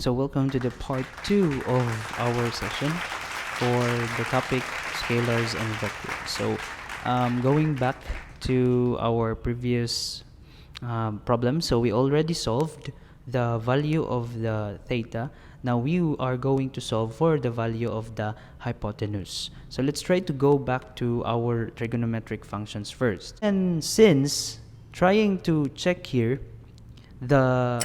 So welcome to the part 2 of our session for the topic scalars and vectors. So going back to our previous problem, so we already solved the value of the theta. Now we are going to solve for the value of the hypotenuse. So let's try to go back to our trigonometric functions first. And since trying to check here the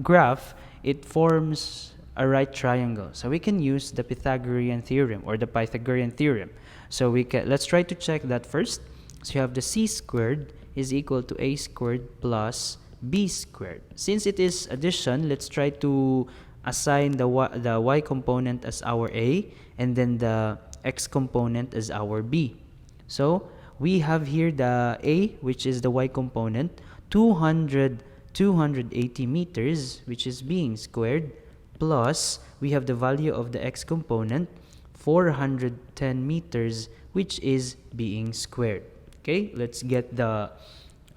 graph, it forms a right triangle, so we can use the Pythagorean theorem or the Pythagorean theorem. So let's try to check that first. So you have the c squared is equal to a squared plus b squared. Since it is addition, let's try to assign the y component as our a and then the x component as our b. So we have here the a, which is the y component, 280 meters, which is being squared, plus we have the value of the x component, 410 meters, which is being squared. Okay, let's get the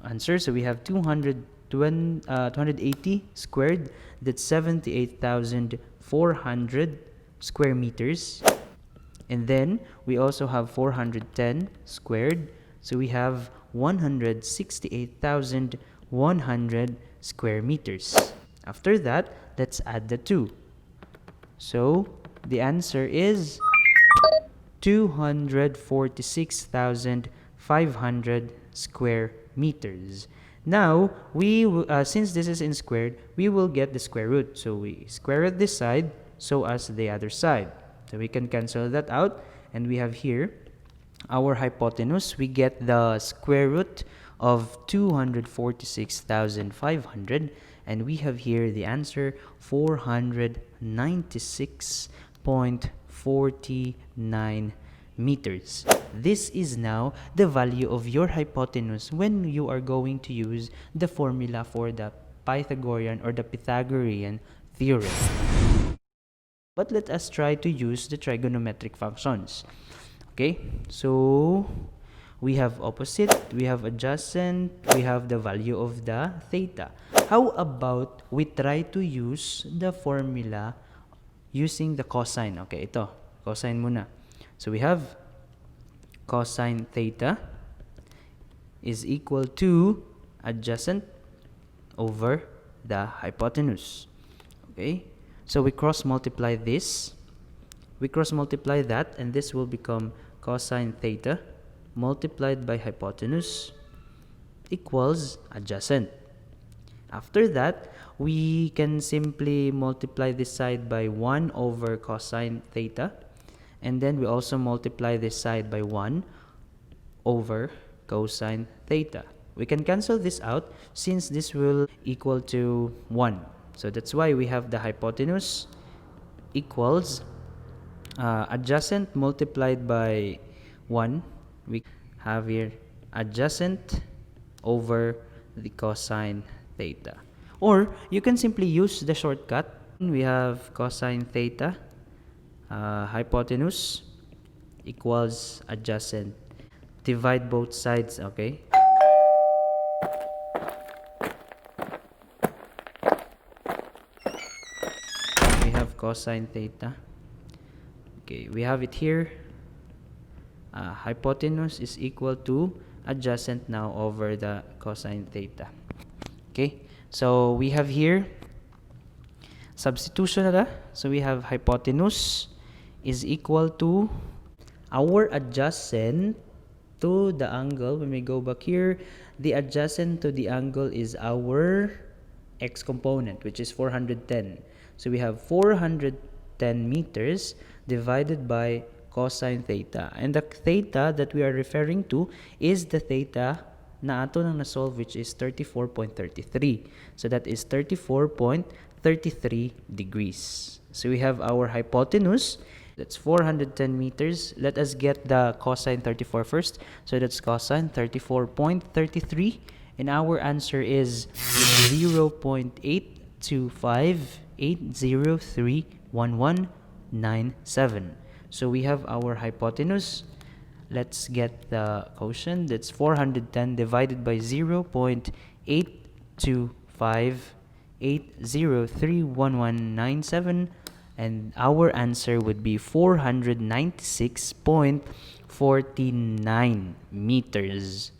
answer. So we have 280 squared, that's 78,400 square meters. And then we also have 410 squared, so we have 168,100 square meters. After that, let's add the 2. So the answer is 246,500 square meters. Now since this is in squared, we will get the square root. So we square root this side so as the other side. So we can cancel that out, and we have here our hypotenuse. We get the square root of 246,500, and we have here the answer 496.49 meters. This is now the value of your hypotenuse when you are going to use the formula for the Pythagorean or the Pythagorean theorem. But let us try to use the trigonometric functions. Okay, so we have opposite, we have adjacent, we have the value of the theta. How about we try to use the formula using the cosine? Okay, ito, cosine muna. So we have cosine theta is equal to adjacent over the hypotenuse. Okay, so we cross multiply this, we cross multiply that, and this will become cosine theta multiplied by hypotenuse equals adjacent. After that, we can simply multiply this side by 1 over cosine theta, and then we also multiply this side by 1 over cosine theta. We can cancel this out since this will equal to 1. So that's why we have the hypotenuse equals adjacent multiplied by 1. We have here adjacent over the cosine theta. Or you can simply use the shortcut. We have cosine theta hypotenuse equals adjacent. Divide both sides, okay? We have cosine theta. Okay, we have it here. Hypotenuse is equal to adjacent now over the cosine theta. Okay, so we have here substitution na. So we have hypotenuse is equal to our adjacent to the angle. When we go back here, the adjacent to the angle is our x component, which is 410. So we have 410 meters divided by cosine theta, and the theta that we are referring to is the theta na ato nang na-solve, which is 34.33. So that is 34.33 degrees. So we have our hypotenuse, that's 410 meters. Let us get the cosine 34 first. So that's cosine 34.33, and our answer is 0.825803197. So we have our hypotenuse. Let's get the quotient. That's 410 divided by 0.825 803197, and our answer would be 496.49 meters.